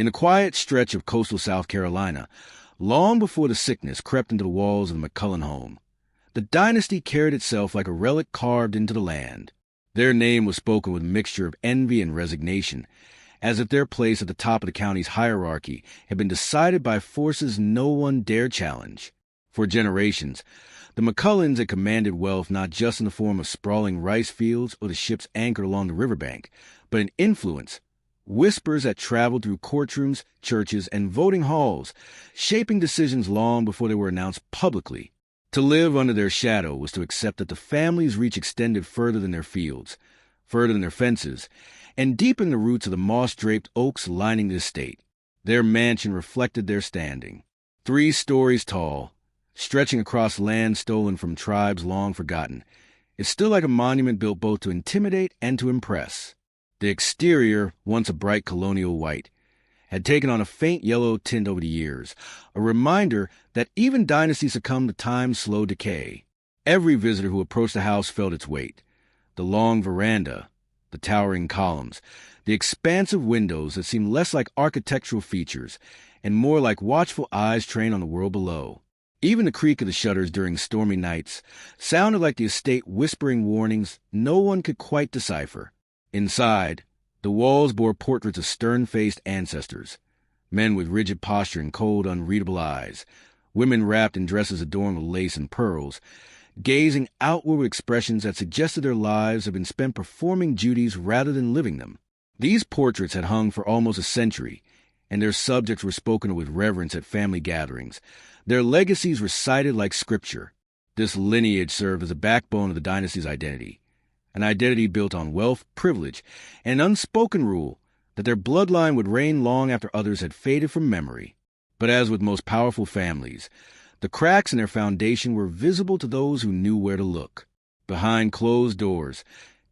In the quiet stretch of coastal South Carolina, long before the sickness crept into the walls of the McCullen home, the dynasty carried itself like a relic carved into the land. Their name was spoken with a mixture of envy and resignation, as if their place at the top of the county's hierarchy had been decided by forces no one dared challenge. For generations, the McCullens had commanded wealth not just in the form of sprawling rice fields or the ships anchored along the riverbank, but in influence, whispers that traveled through courtrooms, churches, and voting halls, shaping decisions long before they were announced publicly. To live under their shadow was to accept that the family's reach extended further than their fields, further than their fences, and deep in the roots of the moss-draped oaks lining the estate. Their mansion reflected their standing. 3 stories tall, stretching across land stolen from tribes long forgotten, it stood like a monument built both to intimidate and to impress. The exterior, once a bright colonial white, had taken on a faint yellow tint over the years, a reminder that even dynasties succumb to time's slow decay. Every visitor who approached the house felt its weight. The long veranda, the towering columns, the expansive windows that seemed less like architectural features and more like watchful eyes trained on the world below. Even the creak of the shutters during stormy nights sounded like the estate whispering warnings no one could quite decipher. Inside, the walls bore portraits of stern-faced ancestors, men with rigid posture and cold, unreadable eyes, women wrapped in dresses adorned with lace and pearls, gazing outward with expressions that suggested their lives had been spent performing duties rather than living them. These portraits had hung for almost a century, and their subjects were spoken of with reverence at family gatherings, their legacies recited like scripture. This lineage served as a backbone of the dynasty's identity, an identity built on wealth, privilege, and an unspoken rule that their bloodline would reign long after others had faded from memory. But as with most powerful families, the cracks in their foundation were visible to those who knew where to look. Behind closed doors,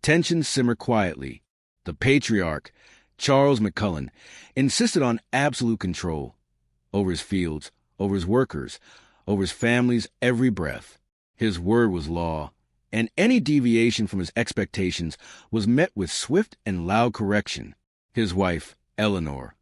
tensions simmered quietly. The patriarch, Charles McCullen, insisted on absolute control over his fields, over his workers, over his family's every breath. His word was law, and any deviation from his expectations was met with swift and loud correction. His wife, Eleanor,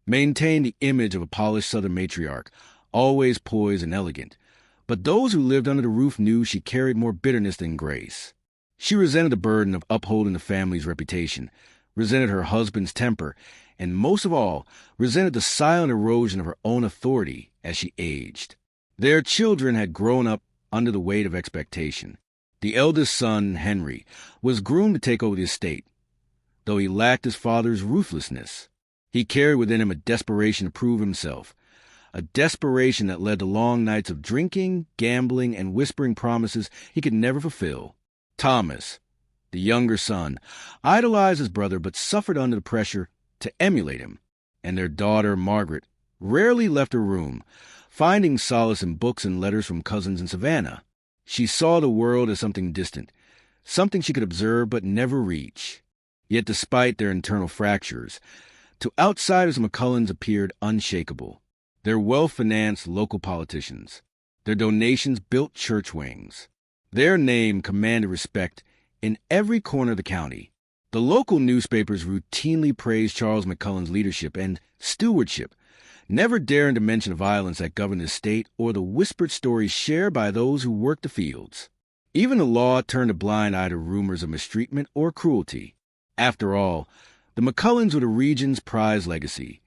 maintained the image of a polished Southern matriarch, always poised and elegant, but those who lived under the roof knew she carried more bitterness than grace. She resented the burden of upholding the family's reputation, resented her husband's temper, and most of all, resented the silent erosion of her own authority as she aged. Their children had grown up under the weight of expectation. The eldest son, Henry, was groomed to take over the estate, though he lacked his father's ruthlessness. He carried within him a desperation to prove himself, a desperation that led to long nights of drinking, gambling, and whispering promises he could never fulfill. Thomas, the younger son, idolized his brother but suffered under the pressure to emulate him, and their daughter, Margaret, rarely left her room, finding solace in books and letters from cousins in Savannah. She saw the world as something distant, something she could observe but never reach. Yet despite their internal fractures, to outsiders the McCullens appeared unshakable. Their wealth financed local politicians. Their donations built church wings. Their name commanded respect in every corner of the county. The local newspapers routinely praised Charles McCullen's leadership and stewardship, never daring to mention the violence that governed the state or the whispered stories shared by those who worked the fields. Even the law turned a blind eye to rumors of mistreatment or cruelty. After all, the McCullens were the region's prized legacy.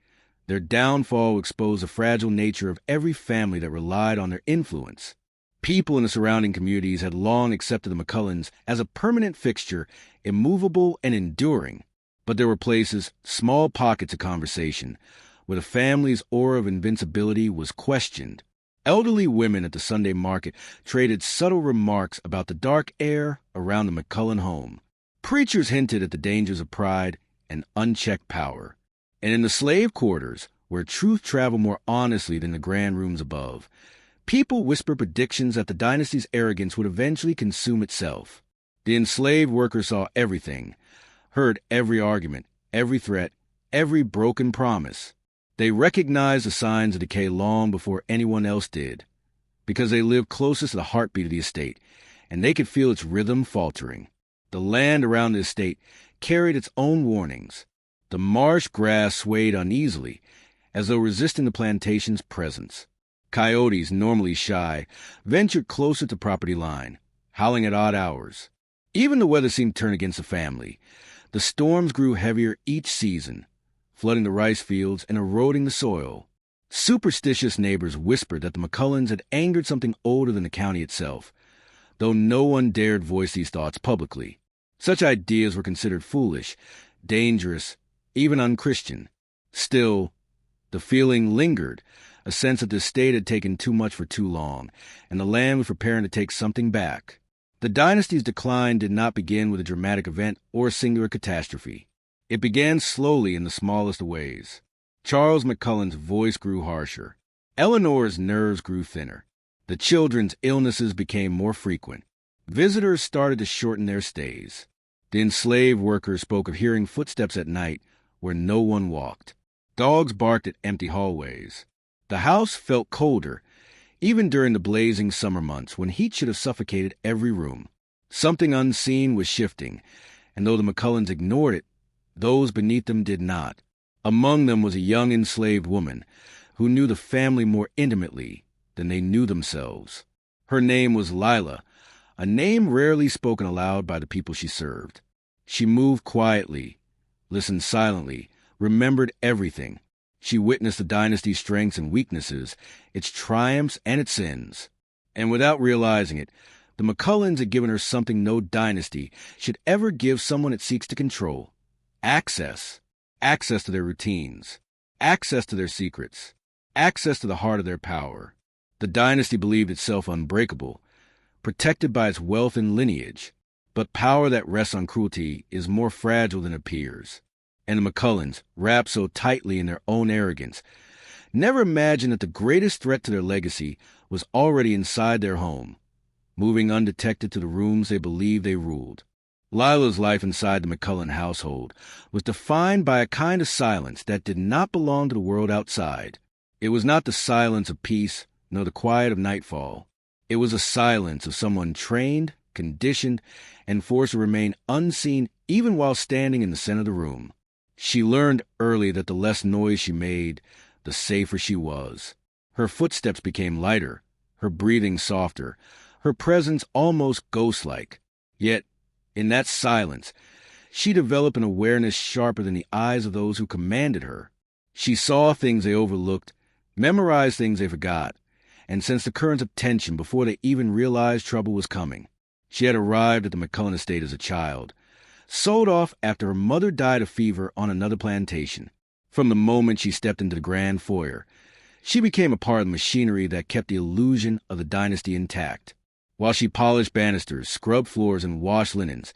Their downfall exposed the fragile nature of every family that relied on their influence. People in the surrounding communities had long accepted the McCullens as a permanent fixture, immovable and enduring. But there were places, small pockets of conversation, where the family's aura of invincibility was questioned. Elderly women at the Sunday market traded subtle remarks about the dark air around the McCullen home. Preachers hinted at the dangers of pride and unchecked power. And in the slave quarters, where truth traveled more honestly than the grand rooms above, people whispered predictions that the dynasty's arrogance would eventually consume itself. The enslaved workers saw everything, heard every argument, every threat, every broken promise. They recognized the signs of decay long before anyone else did, because they lived closest to the heartbeat of the estate, and they could feel its rhythm faltering. The land around the estate carried its own warnings. The marsh grass swayed uneasily, as though resisting the plantation's presence. Coyotes, normally shy, ventured closer to property line, howling at odd hours. Even the weather seemed to turn against the family. The storms grew heavier each season, flooding the rice fields and eroding the soil. Superstitious neighbors whispered that the McCullens had angered something older than the county itself, though no one dared voice these thoughts publicly. Such ideas were considered foolish, dangerous, even unchristian. Still, the feeling lingered, a sense that the state had taken too much for too long, and the land was preparing to take something back. The dynasty's decline did not begin with a dramatic event or a singular catastrophe. It began slowly in the smallest of ways. Charles McCullen's voice grew harsher. Eleanor's nerves grew thinner. The children's illnesses became more frequent. Visitors started to shorten their stays. The enslaved workers spoke of hearing footsteps at night where no one walked. Dogs barked at empty hallways. The house felt colder, even during the blazing summer months when heat should have suffocated every room. Something unseen was shifting, and though the McCullens ignored it, those beneath them did not. Among them was a young enslaved woman who knew the family more intimately than they knew themselves. Her name was Lila, a name rarely spoken aloud by the people she served. She moved quietly, listened silently, remembered everything. She witnessed the dynasty's strengths and weaknesses, its triumphs and its sins. And without realizing it, the McCullens had given her something no dynasty should ever give someone it seeks to control. Access. Access to their routines. Access to their secrets. Access to the heart of their power. The dynasty believed itself unbreakable, protected by its wealth and lineage. But power that rests on cruelty is more fragile than it appears. And the McCullens, wrapped so tightly in their own arrogance, never imagined that the greatest threat to their legacy was already inside their home, moving undetected to the rooms they believed they ruled. Lila's life inside the McCullen household was defined by a kind of silence that did not belong to the world outside. It was not the silence of peace, nor the quiet of nightfall. It was a silence of someone trained, conditioned, and forced to remain unseen even while standing in the center of the room. She learned early that the less noise she made, the safer she was. Her footsteps became lighter, her breathing softer, her presence almost ghost-like. Yet, in that silence, she developed an awareness sharper than the eyes of those who commanded her. She saw things they overlooked, memorized things they forgot, and sensed the currents of tension before they even realized trouble was coming. She had arrived at the McCullen estate as a child, sold off after her mother died of fever on another plantation. From the moment she stepped into the grand foyer, she became a part of the machinery that kept the illusion of the dynasty intact. While she polished banisters, scrubbed floors, and washed linens,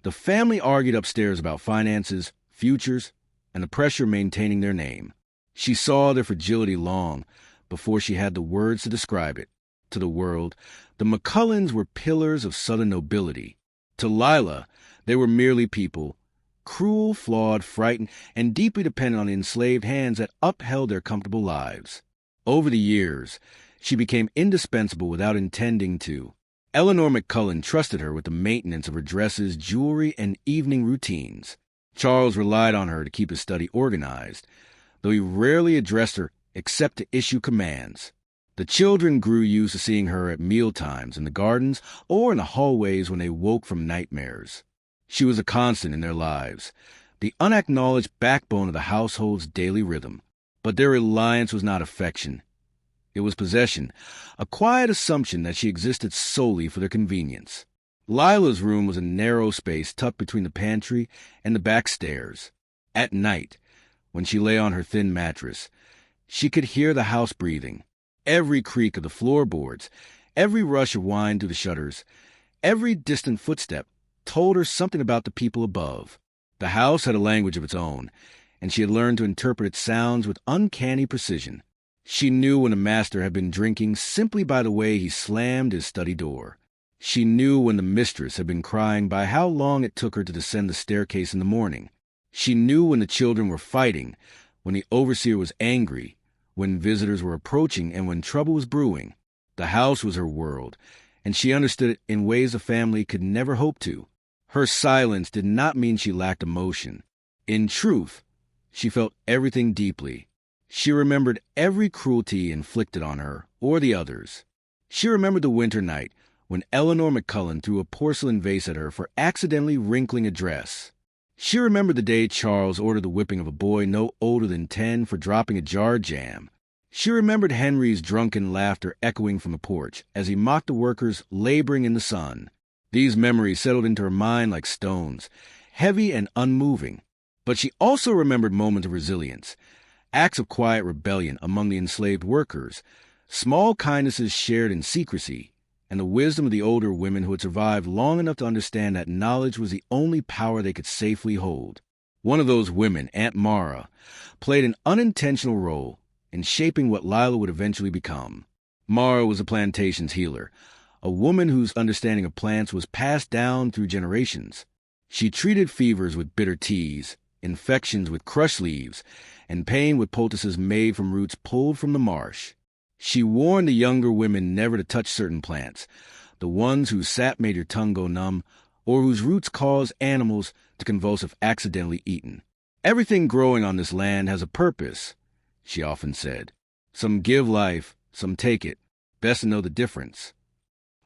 the family argued upstairs about finances, futures, and the pressure of maintaining their name. She saw their fragility long before she had the words to describe it. To the world, the McCullens were pillars of Southern nobility. To Lila, they were merely people, cruel, flawed, frightened, and deeply dependent on the enslaved hands that upheld their comfortable lives. Over the years, she became indispensable without intending to. Eleanor McCullen trusted her with the maintenance of her dresses, jewelry, and evening routines. Charles relied on her to keep his study organized, though he rarely addressed her except to issue commands. The children grew used to seeing her at mealtimes in the gardens or in the hallways when they woke from nightmares. She was a constant in their lives, the unacknowledged backbone of the household's daily rhythm. But their reliance was not affection. It was possession, a quiet assumption that she existed solely for their convenience. Lila's room was a narrow space tucked between the pantry and the back stairs. At night, when she lay on her thin mattress, she could hear the house breathing. Every creak of the floorboards, every rush of wine through the shutters, every distant footstep told her something about the people above. The house had a language of its own, and she had learned to interpret its sounds with uncanny precision. She knew when a master had been drinking simply by the way he slammed his study door. She knew when the mistress had been crying by how long it took her to descend the staircase in the morning. She knew when the children were fighting, when the overseer was angry, when visitors were approaching, and when trouble was brewing. The house was her world, and she understood it in ways the family could never hope to. Her silence did not mean she lacked emotion. In truth, she felt everything deeply. She remembered every cruelty inflicted on her or the others. She remembered the winter night when Eleanor McCullen threw a porcelain vase at her for accidentally wrinkling a dress. She remembered the day Charles ordered the whipping of a boy no older than 10 for dropping a jar of jam. She remembered Henry's drunken laughter echoing from the porch as he mocked the workers laboring in the sun. These memories settled into her mind like stones, heavy and unmoving. But she also remembered moments of resilience, acts of quiet rebellion among the enslaved workers, small kindnesses shared in secrecy, and the wisdom of the older women who had survived long enough to understand that knowledge was the only power they could safely hold. One of those women, Aunt Mara, played an unintentional role in shaping what Lila would eventually become. Mara was a plantation's healer, a woman whose understanding of plants was passed down through generations. She treated fevers with bitter teas, infections with crushed leaves, and pain with poultices made from roots pulled from the marsh. She warned the younger women never to touch certain plants, the ones whose sap made your tongue go numb, or whose roots caused animals to convulse if accidentally eaten. Everything growing on this land has a purpose, she often said. Some give life, some take it. Best to know the difference.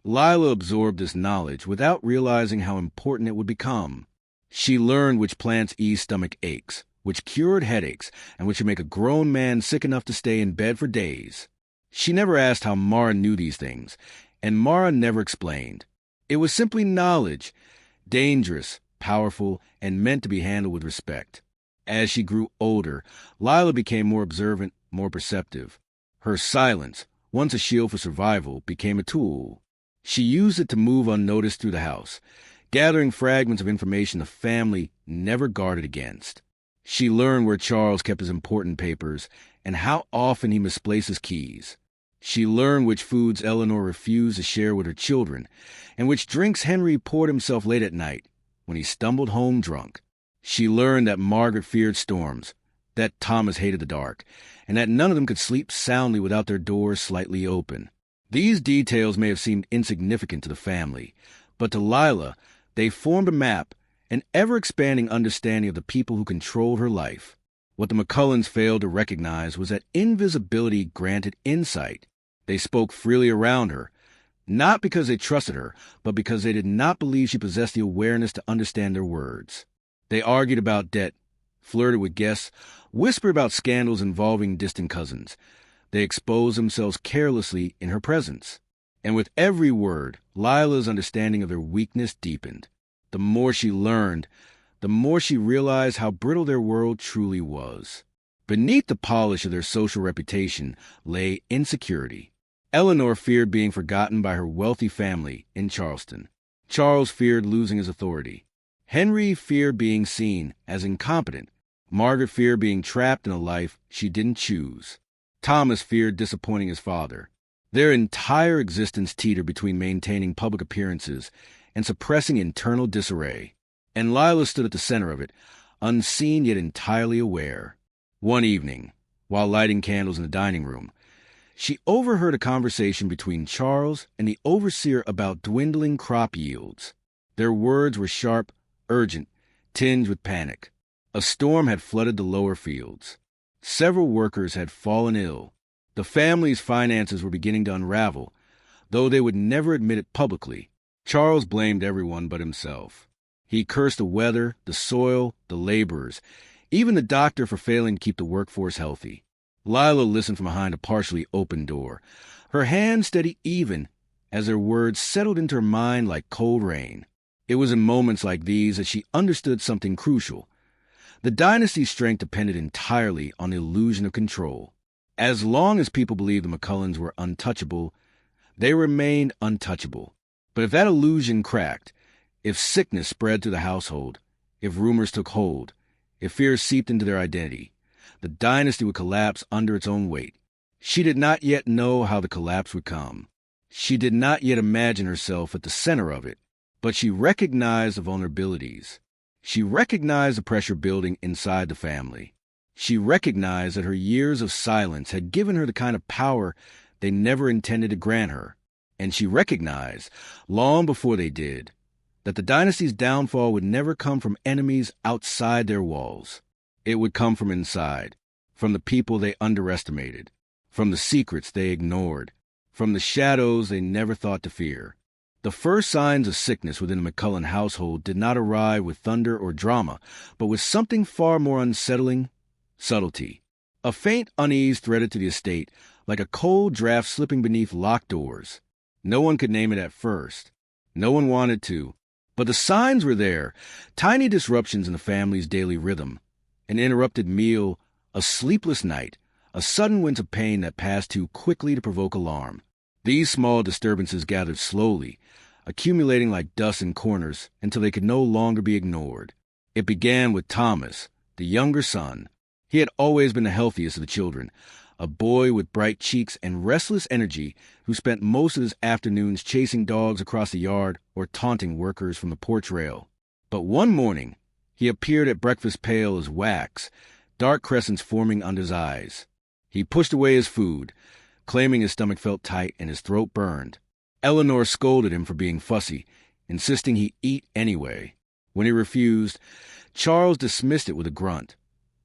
Lila absorbed this knowledge without realizing how important it would become. She learned which plants eased stomach aches, which cured headaches, and which would make a grown man sick enough to stay in bed for days. She never asked how Mara knew these things, and Mara never explained. It was simply knowledge, dangerous, powerful, and meant to be handled with respect. As she grew older, Lila became more observant, more perceptive. Her silence, once a shield for survival, became a tool. She used it to move unnoticed through the house, gathering fragments of information the family never guarded against. She learned where Charles kept his important papers and how often he misplaced his keys. She learned which foods Eleanor refused to share with her children, and which drinks Henry poured himself late at night when he stumbled home drunk. She learned that Margaret feared storms, that Thomas hated the dark, and that none of them could sleep soundly without their doors slightly open. These details may have seemed insignificant to the family, but to Lila, they formed a map, an ever-expanding understanding of the people who controlled her life. What the McCullens failed to recognize was that invisibility granted insight. They spoke freely around her, not because they trusted her, but because they did not believe she possessed the awareness to understand their words. They argued about debt, flirted with guests, whispered about scandals involving distant cousins. They exposed themselves carelessly in her presence. And with every word, Lila's understanding of their weakness deepened. The more she learned, the more she realized how brittle their world truly was. Beneath the polish of their social reputation lay insecurity. Eleanor feared being forgotten by her wealthy family in Charleston. Charles feared losing his authority. Henry feared being seen as incompetent. Margaret feared being trapped in a life she didn't choose. Thomas feared disappointing his father. Their entire existence teetered between maintaining public appearances and suppressing internal disarray. And Lila stood at the center of it, unseen yet entirely aware. One evening, while lighting candles in the dining room, she overheard a conversation between Charles and the overseer about dwindling crop yields. Their words were sharp, urgent, tinged with panic. A storm had flooded the lower fields. Several workers had fallen ill. The family's finances were beginning to unravel, though they would never admit it publicly. Charles blamed everyone but himself. He cursed the weather, the soil, the laborers, even the doctor for failing to keep the workforce healthy. Lila listened from behind a partially open door, her hand steady even as their words settled into her mind like cold rain. It was in moments like these that she understood something crucial. The dynasty's strength depended entirely on the illusion of control. As long as people believed the McCullens were untouchable, they remained untouchable. But if that illusion cracked, if sickness spread through the household, if rumors took hold, if fear seeped into their identity, the dynasty would collapse under its own weight. She did not yet know how the collapse would come. She did not yet imagine herself at the center of it, but she recognized the vulnerabilities. She recognized the pressure building inside the family. She recognized that her years of silence had given her the kind of power they never intended to grant her. And she recognized, long before they did, that the dynasty's downfall would never come from enemies outside their walls. It would come from inside from the people they underestimated, from the secrets they ignored, from the shadows they never thought to fear. The first signs of sickness within the McCullen household did not arrive with thunder or drama, but with something far more unsettling: subtlety. A faint unease threaded through the estate, like a cold draft slipping beneath locked doors. No one could name it at first. No one wanted to. But the signs were there: tiny disruptions in the family's daily rhythm. An interrupted meal, a sleepless night, a sudden wince of pain that passed too quickly to provoke alarm. These small disturbances gathered slowly, accumulating like dust in corners until they could no longer be ignored. It began with Thomas, the younger son. He had always been the healthiest of the children, a boy with bright cheeks and restless energy who spent most of his afternoons chasing dogs across the yard or taunting workers from the porch rail. But one morning, he appeared at breakfast pale as wax, dark crescents forming under his eyes. He pushed away his food, claiming his stomach felt tight and his throat burned. Eleanor scolded him for being fussy, insisting he eat anyway. When he refused, Charles dismissed it with a grunt,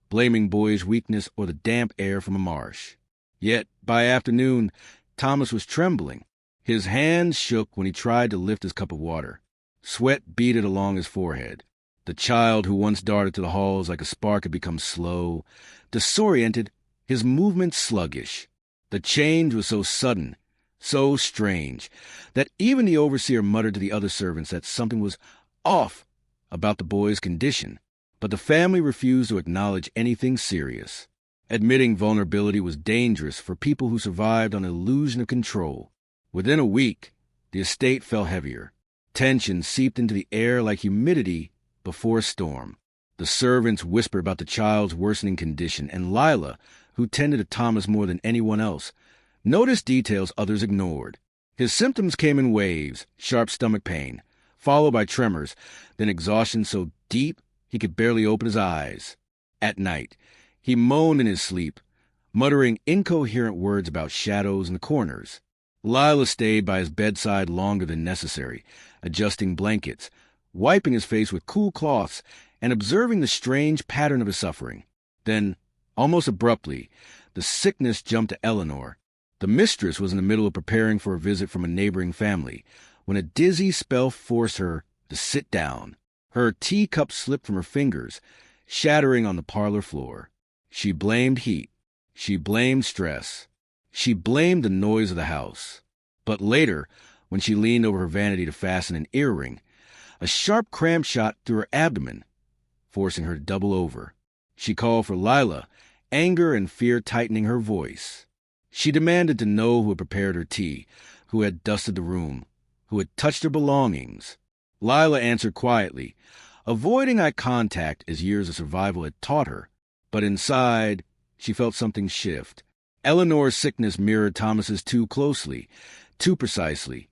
blaming boyish weakness or the damp air from a marsh. Yet, by afternoon, Thomas was trembling. His hands shook when he tried to lift his cup of water. Sweat beaded along his forehead. The child who once darted to the halls like a spark had become slow, disoriented, his movements sluggish. The change was so sudden, so strange, that even the overseer muttered to the other servants that something was off about the boy's condition. But the family refused to acknowledge anything serious. Admitting vulnerability was dangerous for people who survived on an illusion of control. Within a week, the estate fell heavier. Tension seeped into the air like humidity before a storm. The servants whispered about the child's worsening condition, and Lila, who tended to Thomas more than anyone else, noticed details others ignored. His symptoms came in waves: sharp stomach pain, followed by tremors, then exhaustion so deep he could barely open his eyes. At night, he moaned in his sleep, muttering incoherent words about shadows in the corners. Lila stayed by his bedside longer than necessary, adjusting blankets, wiping his face with cool cloths, and observing the strange pattern of his suffering. Then, almost abruptly, the sickness jumped to Eleanor. The mistress was in the middle of preparing for a visit from a neighboring family, when a dizzy spell forced her to sit down. Her teacup slipped from her fingers, shattering on the parlor floor. She blamed heat. She blamed stress. She blamed the noise of the house. But later, when she leaned over her vanity to fasten an earring, a sharp cramp shot through her abdomen, forcing her to double over. She called for Lila, anger and fear tightening her voice. She demanded to know who had prepared her tea, who had dusted the room, who had touched her belongings. Lila answered quietly, avoiding eye contact as years of survival had taught her. But inside, she felt something shift. Eleanor's sickness mirrored Thomas's too closely, too precisely,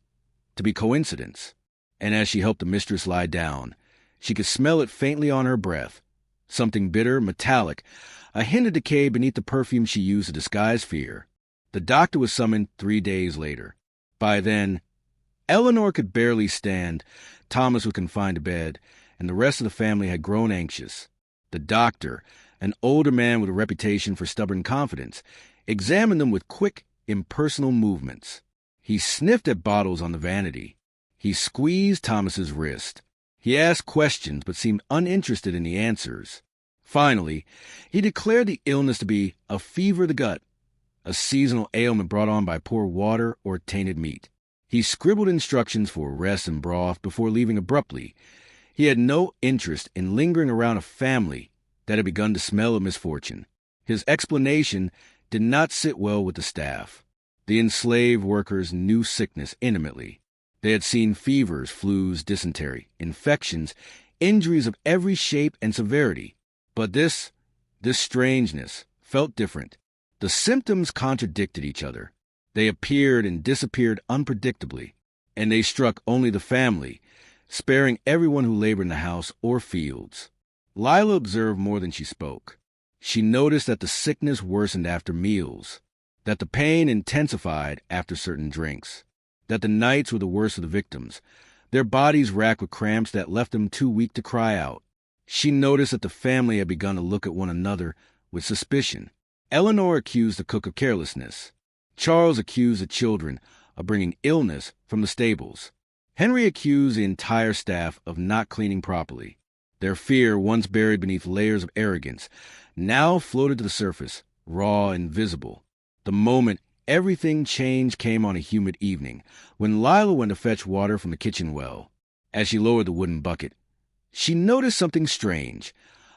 to be coincidence. And as she helped the mistress lie down, she could smell it faintly on her breath. Something bitter, metallic, a hint of decay beneath the perfume she used to disguise fear. The doctor was summoned 3 days later. By then, Eleanor could barely stand, Thomas was confined to bed, and the rest of the family had grown anxious. The doctor, an older man with a reputation for stubborn confidence, examined them with quick, impersonal movements. He sniffed at bottles on the vanity. He squeezed Thomas's wrist. He asked questions but seemed uninterested in the answers. Finally, he declared the illness to be a fever of the gut, a seasonal ailment brought on by poor water or tainted meat. He scribbled instructions for rest and broth before leaving abruptly. He had no interest in lingering around a family that had begun to smell of misfortune. His explanation did not sit well with the staff. The enslaved workers knew sickness intimately. They had seen fevers, flus, dysentery, infections, injuries of every shape and severity. But this strangeness felt different. The symptoms contradicted each other. They appeared and disappeared unpredictably, and they struck only the family, sparing everyone who labored in the house or fields. Lila observed more than she spoke. She noticed that the sickness worsened after meals, that the pain intensified after certain drinks, that the nights were the worst of the victims, their bodies racked with cramps that left them too weak to cry out. She noticed that the family had begun to look at one another with suspicion. Eleanor accused the cook of carelessness. Charles accused the children of bringing illness from the stables. Henry accused the entire staff of not cleaning properly. Their fear, once buried beneath layers of arrogance, now floated to the surface, raw and visible. The moment everything changed came on a humid evening, when Lila went to fetch water from the kitchen well. As she lowered the wooden bucket, she noticed something strange,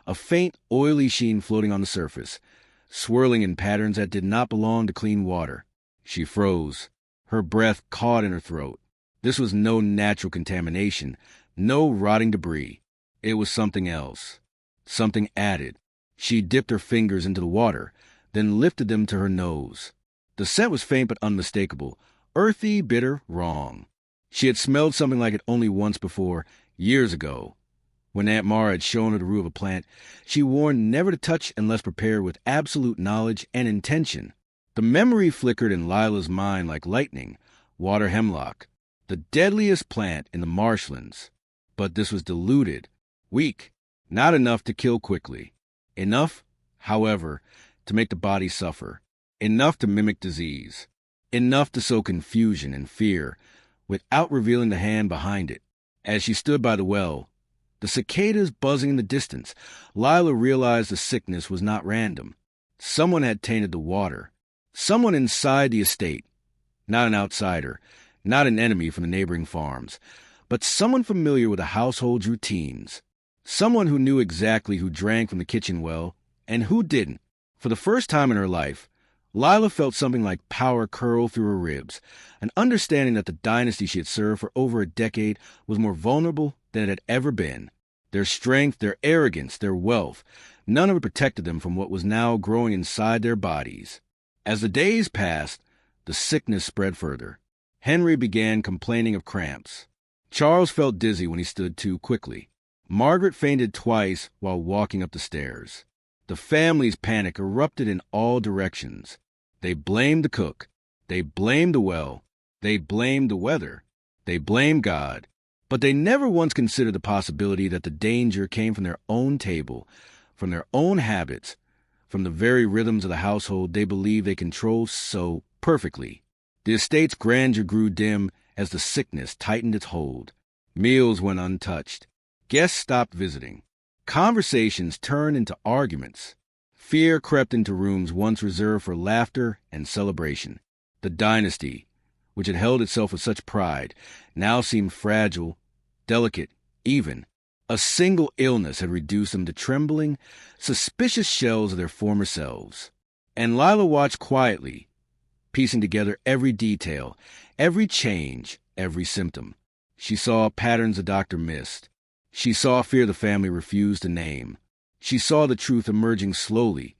a faint, oily sheen floating on the surface, swirling in patterns that did not belong to clean water. She froze, her breath caught in her throat. This was no natural contamination, no rotting debris. It was something else, something added. She dipped her fingers into the water, then lifted them to her nose. The scent was faint but unmistakable, earthy, bitter, wrong. She had smelled something like it only once before, years ago. When Aunt Mara had shown her the root of a plant, she warned never to touch unless prepared with absolute knowledge and intention. The memory flickered in Lila's mind like lightning. Water hemlock, the deadliest plant in the marshlands. But this was diluted, weak, not enough to kill quickly. Enough, however, to make the body suffer. Enough to mimic disease. Enough to sow confusion and fear, without revealing the hand behind it. As she stood by the well, the cicadas buzzing in the distance, Lila realized the sickness was not random. Someone had tainted the water. Someone inside the estate. Not an outsider, not an enemy from the neighboring farms, but someone familiar with the household's routines. Someone who knew exactly who drank from the kitchen well and who didn't. For the first time in her life, Lila felt something like power curl through her ribs, an understanding that the dynasty she had served for over a decade was more vulnerable than it had ever been. Their strength, their arrogance, their wealth, none of it protected them from what was now growing inside their bodies. As the days passed, the sickness spread further. Henry began complaining of cramps. Charles felt dizzy when he stood too quickly. Margaret fainted twice while walking up the stairs. The family's panic erupted in all directions. They blamed the cook. They blamed the well. They blamed the weather. They blamed God. But they never once considered the possibility that the danger came from their own table, from their own habits, from the very rhythms of the household they believed they controlled so perfectly. The estate's grandeur grew dim as the sickness tightened its hold. Meals went untouched. Guests stopped visiting. Conversations turned into arguments. Fear crept into rooms once reserved for laughter and celebration. The dynasty, which had held itself with such pride, now seemed fragile, delicate, even. A single illness had reduced them to trembling, suspicious shells of their former selves. And Lila watched quietly, piecing together every detail, every change, every symptom. She saw patterns the doctor missed. She saw fear the family refused to name. She saw the truth emerging slowly,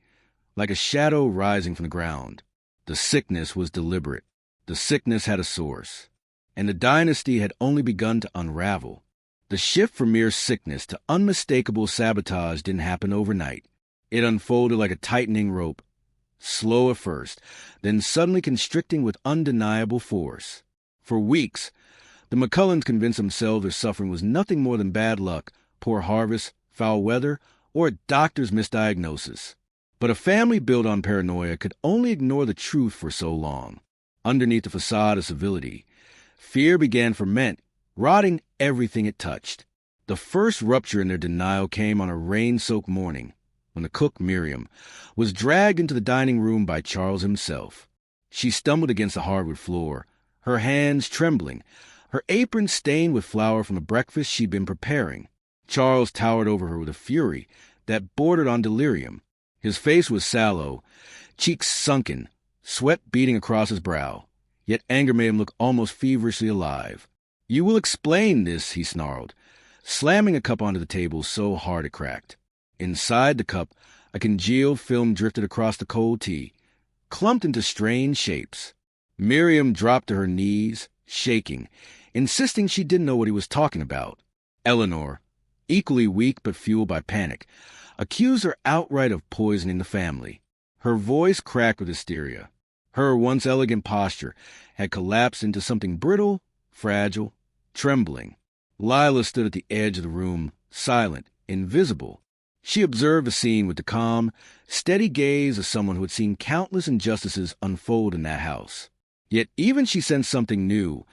like a shadow rising from the ground. The sickness was deliberate. The sickness had a source. And the dynasty had only begun to unravel. The shift from mere sickness to unmistakable sabotage didn't happen overnight. It unfolded like a tightening rope, slow at first, then suddenly constricting with undeniable force. For weeks, the McCullens convinced themselves their suffering was nothing more than bad luck, poor harvest, foul weather, or a doctor's misdiagnosis. But a family built on paranoia could only ignore the truth for so long. Underneath the facade of civility, fear began to ferment, rotting everything it touched. The first rupture in their denial came on a rain-soaked morning, when the cook, Miriam, was dragged into the dining room by Charles himself. She stumbled against the hardwood floor, her hands trembling, her apron stained with flour from the breakfast she'd been preparing. Charles towered over her with a fury that bordered on delirium. His face was sallow, cheeks sunken, sweat beading across his brow. Yet anger made him look almost feverishly alive. "You will explain this," he snarled, slamming a cup onto the table so hard it cracked. Inside the cup, a congealed film drifted across the cold tea, clumped into strange shapes. Miriam dropped to her knees, shaking, insisting she didn't know what he was talking about. Eleanor, equally weak but fueled by panic, accused her outright of poisoning the family. Her voice cracked with hysteria. Her once elegant posture had collapsed into something brittle, fragile, trembling. Lila stood at the edge of the room, silent, invisible. She observed the scene with the calm, steady gaze of someone who had seen countless injustices unfold in that house. Yet even she sensed something new,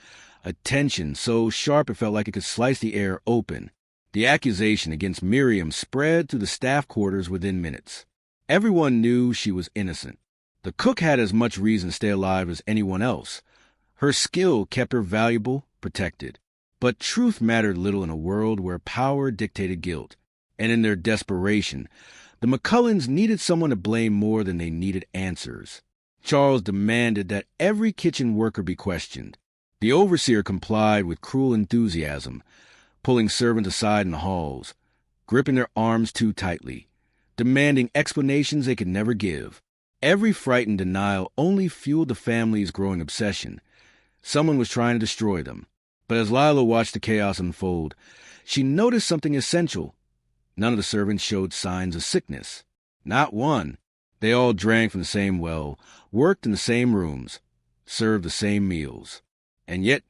a tension so sharp it felt like it could slice the air open. The accusation against Miriam spread through the staff quarters within minutes. Everyone knew she was innocent. The cook had as much reason to stay alive as anyone else. Her skill kept her valuable, protected. But truth mattered little in a world where power dictated guilt. And in their desperation, the McCullens needed someone to blame more than they needed answers. Charles demanded that every kitchen worker be questioned. The overseer complied with cruel enthusiasm, pulling servants aside in the halls, gripping their arms too tightly, demanding explanations they could never give. Every frightened denial only fueled the family's growing obsession. Someone was trying to destroy them. But as Lila watched the chaos unfold, she noticed something essential. None of the servants showed signs of sickness. Not one. They all drank from the same well, worked in the same rooms, served the same meals. And yet,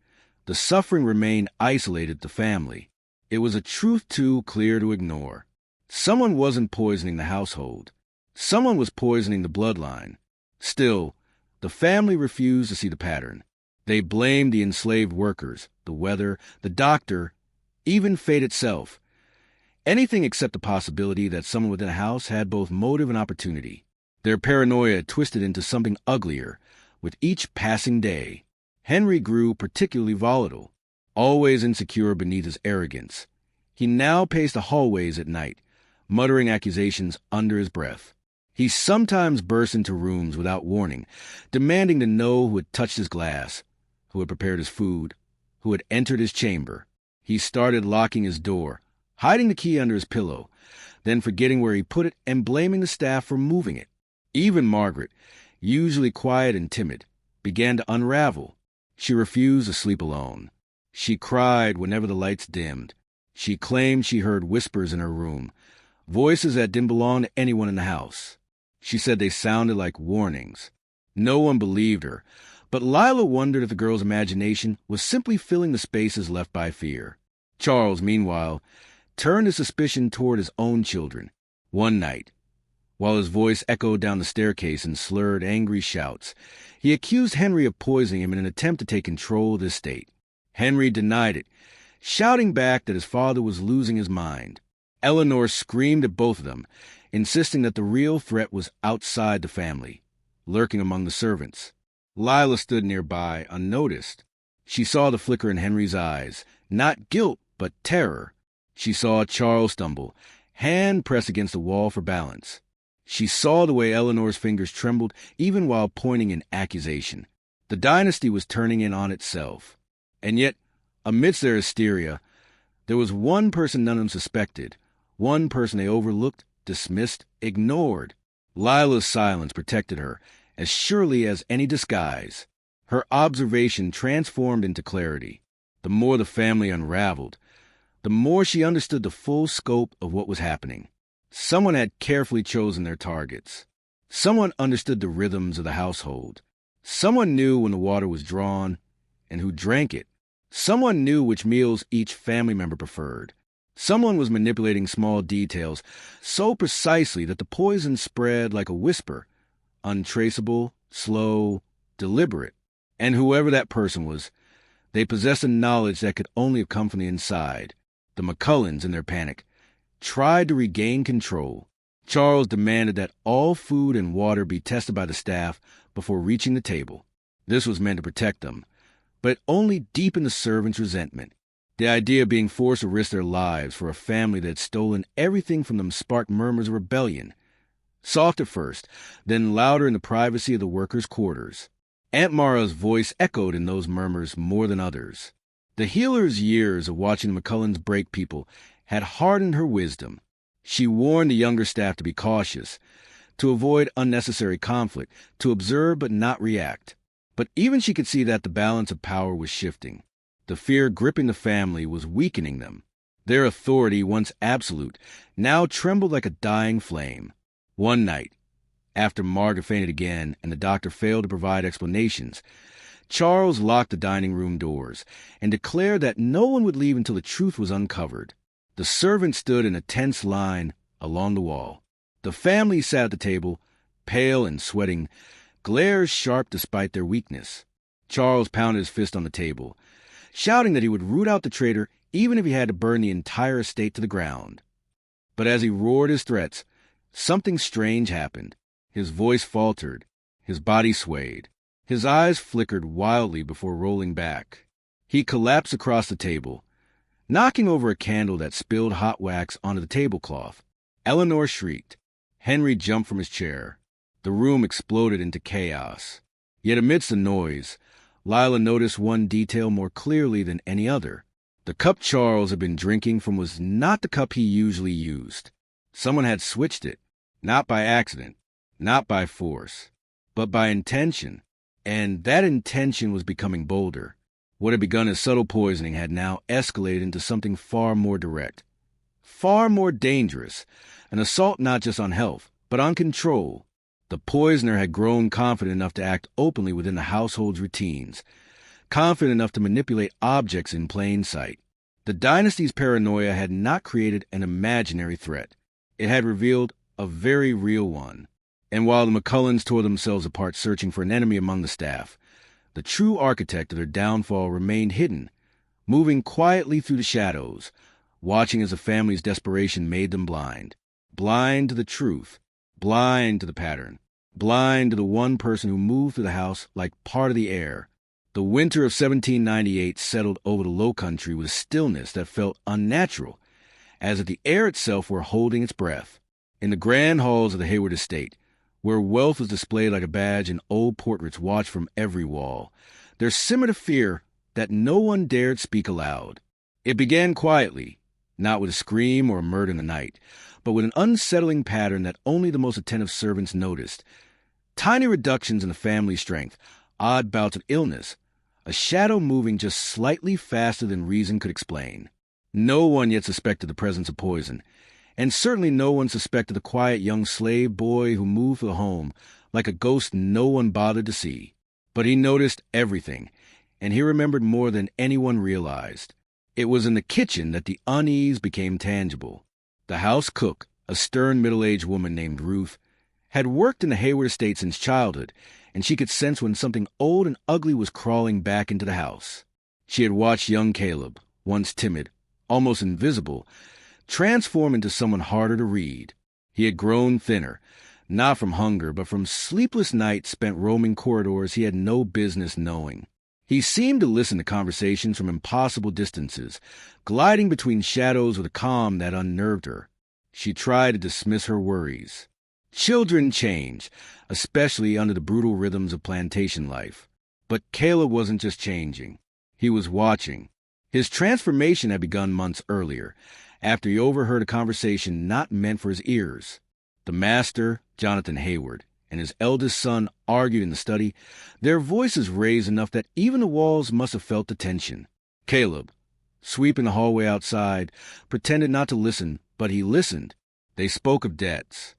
the suffering remained isolated to the family. It was a truth too clear to ignore. Someone wasn't poisoning the household. Someone was poisoning the bloodline. Still, the family refused to see the pattern. They blamed the enslaved workers, the weather, the doctor, even fate itself. Anything except the possibility that someone within a house had both motive and opportunity. Their paranoia twisted into something uglier with each passing day. Henry grew particularly volatile, always insecure beneath his arrogance. He now paced the hallways at night, muttering accusations under his breath. He sometimes burst into rooms without warning, demanding to know who had touched his glass, who had prepared his food, who had entered his chamber. He started locking his door, hiding the key under his pillow, then forgetting where he put it and blaming the staff for moving it. Even Margaret, usually quiet and timid, began to unravel. She refused to sleep alone. She cried whenever the lights dimmed. She claimed she heard whispers in her room, voices that didn't belong to anyone in the house. She said they sounded like warnings. No one believed her, but Lila wondered if the girl's imagination was simply filling the spaces left by fear. Charles, meanwhile, turned his suspicion toward his own children. One night, while his voice echoed down the staircase in slurred, angry shouts, he accused Henry of poisoning him in an attempt to take control of the estate. Henry denied it, shouting back that his father was losing his mind. Eleanor screamed at both of them, insisting that the real threat was outside the family, lurking among the servants. Lila stood nearby, unnoticed. She saw the flicker in Henry's eyes, not guilt, but terror. She saw Charles stumble, hand pressed against the wall for balance. She saw the way Eleanor's fingers trembled even while pointing in accusation. The dynasty was turning in on itself. And yet, amidst their hysteria, there was one person none of them suspected, one person they overlooked, dismissed, ignored. Lila's silence protected her as surely as any disguise. Her observation transformed into clarity. The more the family unraveled, the more she understood the full scope of what was happening. Someone had carefully chosen their targets. Someone understood the rhythms of the household. Someone knew when the water was drawn and who drank it. Someone knew which meals each family member preferred. Someone was manipulating small details so precisely that the poison spread like a whisper, untraceable, slow, deliberate. And whoever that person was, they possessed a knowledge that could only have come from the inside. The McCullens, in their panic, tried to regain control. Charles demanded that all food and water be tested by the staff before reaching the table. This was meant to protect them, but it only deepened the servants' resentment. The idea of being forced to risk their lives for a family that had stolen everything from them sparked murmurs of rebellion. Soft at first, then louder in the privacy of the workers' quarters. Aunt Mara's voice echoed in those murmurs more than others. The healer's years of watching the McCullens break people had hardened her wisdom. She warned the younger staff to be cautious, to avoid unnecessary conflict, to observe but not react. But even she could see that the balance of power was shifting. The fear gripping the family was weakening them. Their authority, once absolute, now trembled like a dying flame. One night, after Margaret fainted again and the doctor failed to provide explanations, Charles locked the dining room doors and declared that no one would leave until the truth was uncovered. The servants stood in a tense line, along the wall. The family sat at the table, pale and sweating, glares sharp despite their weakness. Charles pounded his fist on the table, shouting that he would root out the traitor even if he had to burn the entire estate to the ground. But as he roared his threats, something strange happened. His voice faltered, his body swayed, his eyes flickered wildly before rolling back. He collapsed across the table, knocking over a candle that spilled hot wax onto the tablecloth. Eleanor shrieked. Henry jumped from his chair. The room exploded into chaos. Yet amidst the noise, Lila noticed one detail more clearly than any other. The cup Charles had been drinking from was not the cup he usually used. Someone had switched it, not by accident, not by force, but by intention. And that intention was becoming bolder. What had begun as subtle poisoning had now escalated into something far more direct, far more dangerous, an assault not just on health, but on control. The poisoner had grown confident enough to act openly within the household's routines, confident enough to manipulate objects in plain sight. The dynasty's paranoia had not created an imaginary threat. It had revealed a very real one. And while the McCullens tore themselves apart searching for an enemy among the staff, the true architect of their downfall remained hidden, moving quietly through the shadows, watching as the family's desperation made them blind. Blind to the truth, blind to the pattern, blind to the one person who moved through the house like part of the air. The winter of 1798 settled over the Low Country with a stillness that felt unnatural, as if the air itself were holding its breath. In the grand halls of the Hayward estate, where wealth was displayed like a badge and old portraits watched from every wall, there simmered a fear that no one dared speak aloud. It began quietly, not with a scream or a murder in the night, but with an unsettling pattern that only the most attentive servants noticed. Tiny reductions in the family's strength, odd bouts of illness, a shadow moving just slightly faster than reason could explain. No one yet suspected the presence of poison, and certainly no one suspected the quiet young slave boy who moved through the home like a ghost no one bothered to see. But he noticed everything, and he remembered more than anyone realized. It was in the kitchen that the unease became tangible. The house cook, a stern middle-aged woman named Ruth, had worked in the Hayward estate since childhood, and she could sense when something old and ugly was crawling back into the house. She had watched young Caleb, once timid, almost invisible, transform into someone harder to read. He had grown thinner, not from hunger, but from sleepless nights spent roaming corridors he had no business knowing. He seemed to listen to conversations from impossible distances, gliding between shadows with a calm that unnerved her. She tried to dismiss her worries. Children change, especially under the brutal rhythms of plantation life. But Caleb wasn't just changing. He was watching. His transformation had begun months earlier, after he overheard a conversation not meant for his ears. The master, Jonathan Hayward, and his eldest son argued in the study, their voices raised enough that even the walls must have felt the tension. Caleb, sweeping the hallway outside, pretended not to listen, but he listened. They spoke of debts,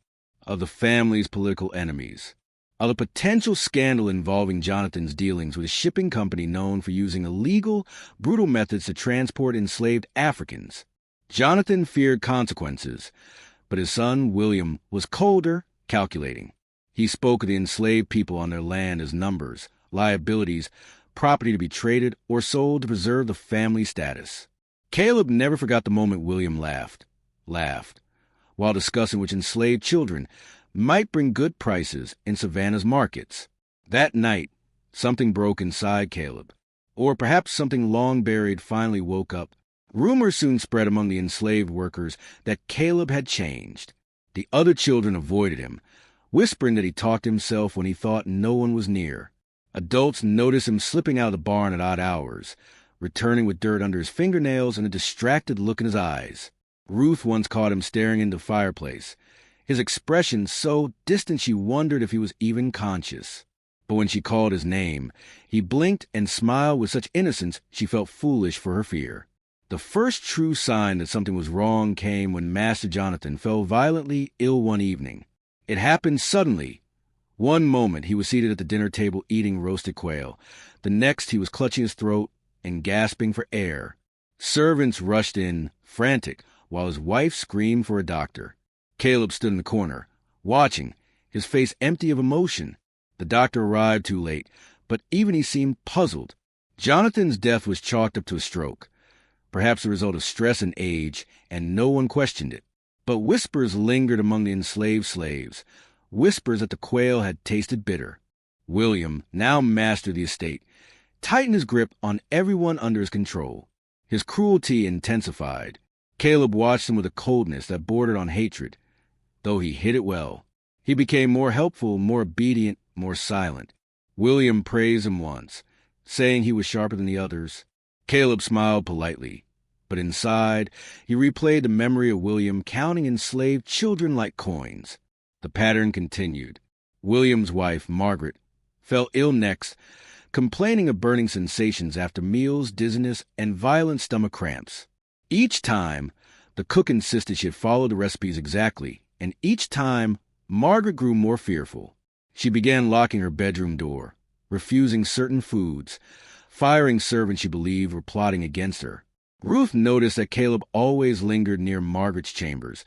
of the family's political enemies, of a potential scandal involving Jonathan's dealings with a shipping company known for using illegal, brutal methods to transport enslaved Africans. Jonathan feared consequences, but his son, William, was colder, calculating. He spoke of the enslaved people on their land as numbers, liabilities, property to be traded or sold to preserve the family status. Caleb never forgot the moment William laughed, while discussing which enslaved children might bring good prices in Savannah's markets. That night, something broke inside Caleb, or perhaps something long buried finally woke up. Rumors soon spread among the enslaved workers that Caleb had changed. The other children avoided him, whispering that he talked to himself when he thought no one was near. Adults noticed him slipping out of the barn at odd hours, returning with dirt under his fingernails and a distracted look in his eyes. Ruth once caught him staring into the fireplace, his expression so distant she wondered if he was even conscious. But when she called his name, he blinked and smiled with such innocence she felt foolish for her fear. The first true sign that something was wrong came when Master Jonathan fell violently ill one evening. It happened suddenly. One moment he was seated at the dinner table eating roasted quail. The next he was clutching his throat and gasping for air. Servants rushed in, frantic, while his wife screamed for a doctor. Caleb stood in the corner, watching, his face empty of emotion. The doctor arrived too late, but even he seemed puzzled. Jonathan's death was chalked up to a stroke, perhaps the result of stress and age, and no one questioned it. But whispers lingered among the enslaved slaves, whispers that the quail had tasted bitter. William, now master of the estate, tightened his grip on everyone under his control. His cruelty intensified. Caleb watched him with a coldness that bordered on hatred, though he hid it well. He became more helpful, more obedient, more silent. William praised him once, saying he was sharper than the others. Caleb smiled politely, but inside he replayed the memory of William counting enslaved children like coins. The pattern continued. William's wife, Margaret, fell ill next, complaining of burning sensations after meals, dizziness, and violent stomach cramps. Each time, the cook insisted she had followed the recipes exactly, and each time, Margaret grew more fearful. She began locking her bedroom door, refusing certain foods, firing servants she believed were plotting against her. Ruth noticed that Caleb always lingered near Margaret's chambers,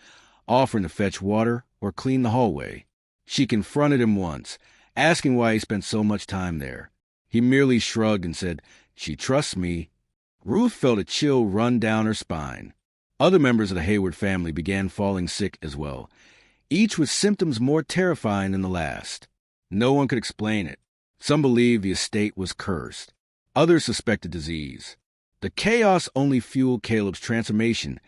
offering to fetch water or clean the hallway. She confronted him once, asking why he spent so much time there. He merely shrugged and said, "She trusts me." Ruth felt a chill run down her spine. Other members of the Hayward family began falling sick as well, each with symptoms more terrifying than the last. No one could explain it. Some believed the estate was cursed. Others suspected disease. The chaos only fueled Caleb's transformation.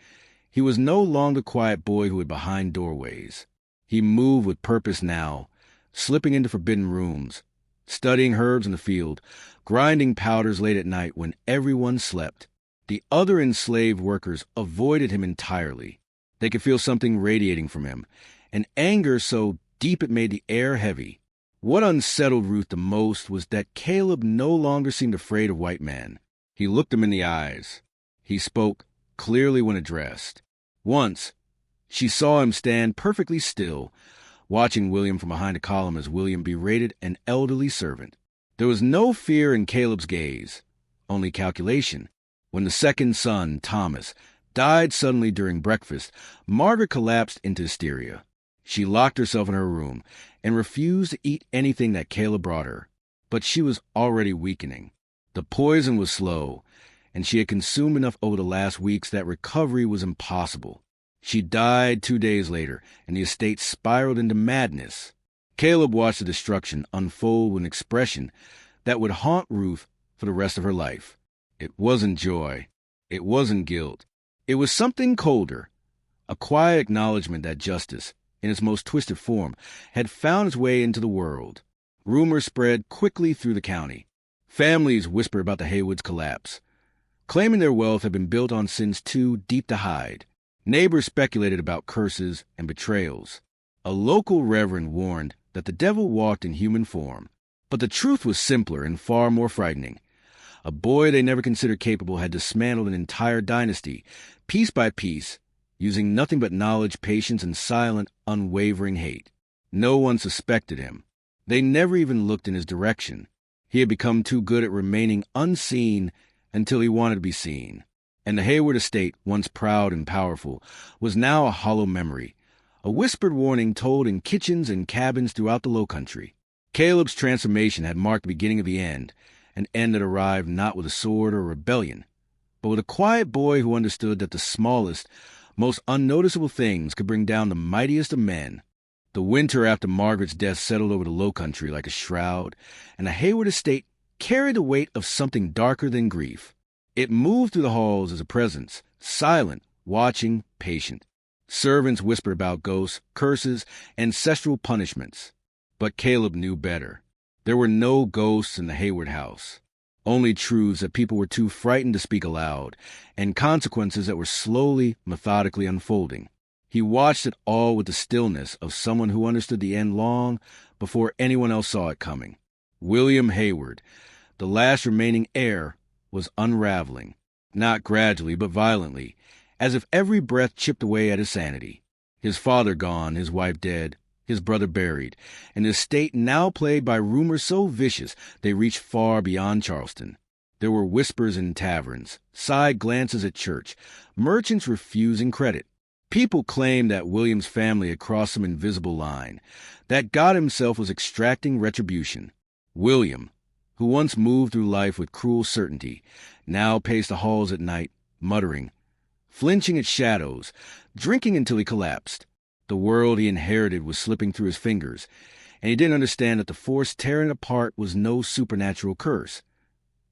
He was no longer the quiet boy who hid behind doorways. He moved with purpose now, slipping into forbidden rooms, studying herbs in the field, grinding powders late at night when everyone slept. The other enslaved workers avoided him entirely. They could feel something radiating from him, an anger so deep it made the air heavy. What unsettled Ruth the most was that Caleb no longer seemed afraid of white men. He looked them in the eyes. He spoke clearly when addressed. Once, she saw him stand perfectly still, watching William from behind a column as William berated an elderly servant. There was no fear in Caleb's gaze, only calculation. When the second son, Thomas, died suddenly during breakfast, Margaret collapsed into hysteria. She locked herself in her room and refused to eat anything that Caleb brought her. But she was already weakening. The poison was slow, and she had consumed enough over the last weeks that recovery was impossible. She died 2 days later, and the estate spiraled into madness. Caleb watched the destruction unfold with an expression that would haunt Ruth for the rest of her life. It wasn't joy. It wasn't guilt. It was something colder, a quiet acknowledgement that justice, in its most twisted form, had found its way into the world. Rumors spread quickly through the county. Families whispered about the Haywoods' collapse, claiming their wealth had been built on sins too deep to hide. Neighbors speculated about curses and betrayals. A local reverend warned that the devil walked in human form. But the truth was simpler and far more frightening. A boy they never considered capable had dismantled an entire dynasty, piece by piece, using nothing but knowledge, patience, and silent, unwavering hate. No one suspected him. They never even looked in his direction. He had become too good at remaining unseen until he wanted to be seen. And the Hayward estate, once proud and powerful, was now a hollow memory, a whispered warning told in kitchens and cabins throughout the Low Country. Caleb's transformation had marked the beginning of the end, an end that arrived not with a sword or rebellion, but with a quiet boy who understood that the smallest, most unnoticeable things could bring down the mightiest of men. The winter after Margaret's death settled over the Low Country like a shroud, and the Hayward estate carried the weight of something darker than grief. It moved through the halls as a presence, silent, watching, patient. Servants whispered about ghosts, curses, ancestral punishments. But Caleb knew better. There were no ghosts in the Hayward house, only truths that people were too frightened to speak aloud, and consequences that were slowly, methodically unfolding. He watched it all with the stillness of someone who understood the end long before anyone else saw it coming. William Hayward, the last remaining heir, was unraveling, not gradually but violently, as if every breath chipped away at his sanity. His father gone, his wife dead, his brother buried, and his estate now plagued by rumors so vicious they reached far beyond Charleston. There were whispers in taverns, side glances at church, merchants refusing credit. People claimed that William's family had crossed some invisible line, that God himself was extracting retribution. William, who once moved through life with cruel certainty, now paced the halls at night, muttering, flinching at shadows, drinking until he collapsed. The world he inherited was slipping through his fingers, and he didn't understand that the force tearing it apart was no supernatural curse.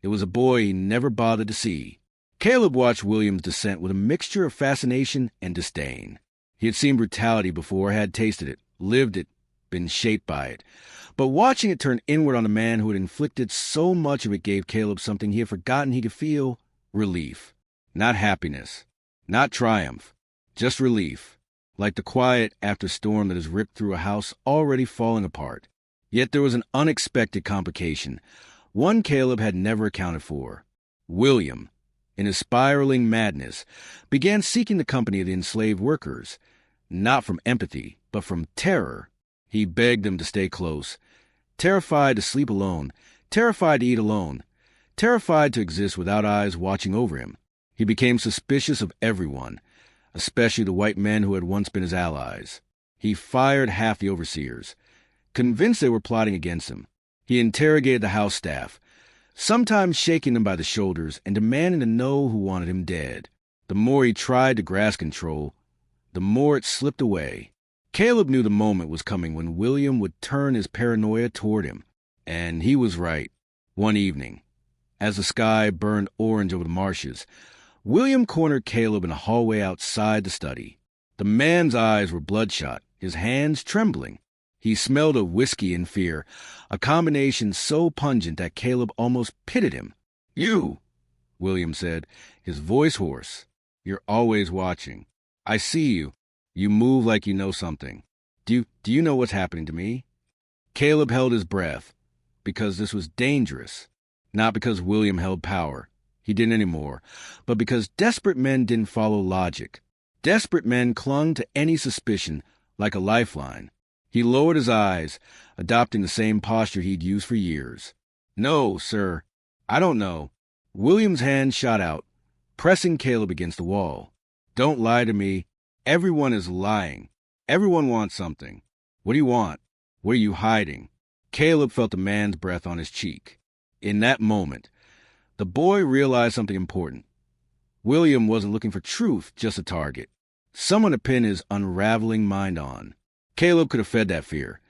It was a boy he never bothered to see. Caleb watched William's descent with a mixture of fascination and disdain. He had seen brutality before, had tasted it, lived it, been shaped by it. But watching it turn inward on a man who had inflicted so much of it gave Caleb something he had forgotten he could feel: relief. Not happiness, not triumph, just relief, like the quiet after storm that has ripped through a house already falling apart. Yet there was an unexpected complication, one Caleb had never accounted for. William, in his spiraling madness, began seeking the company of the enslaved workers, not from empathy, but from terror. He begged them to stay close, terrified to sleep alone, terrified to eat alone, terrified to exist without eyes watching over him. He became suspicious of everyone, especially the white men who had once been his allies. He fired half the overseers, convinced they were plotting against him. He interrogated the house staff, sometimes shaking them by the shoulders and demanding to know who wanted him dead. The more he tried to grasp control, the more it slipped away. Caleb knew the moment was coming when William would turn his paranoia toward him. And he was right. One evening, as the sky burned orange over the marshes, William cornered Caleb in a hallway outside the study. The man's eyes were bloodshot, his hands trembling. He smelled of whiskey and fear, a combination so pungent that Caleb almost pitied him. "You," William said, his voice hoarse. "You're always watching. I see you. You move like you know something. Do you know what's happening to me?" Caleb held his breath, because this was dangerous. Not because William held power. He didn't anymore. But because desperate men didn't follow logic. Desperate men clung to any suspicion like a lifeline. He lowered his eyes, adopting the same posture he'd used for years. "No, sir. I don't know." William's hand shot out, pressing Caleb against the wall. "Don't lie to me. Everyone is lying. Everyone wants something. What do you want? What are you hiding?" Caleb felt the man's breath on his cheek. In that moment, the boy realized something important. William wasn't looking for truth, just a target. Someone to pin his unraveling mind on. Caleb could have fed that fear,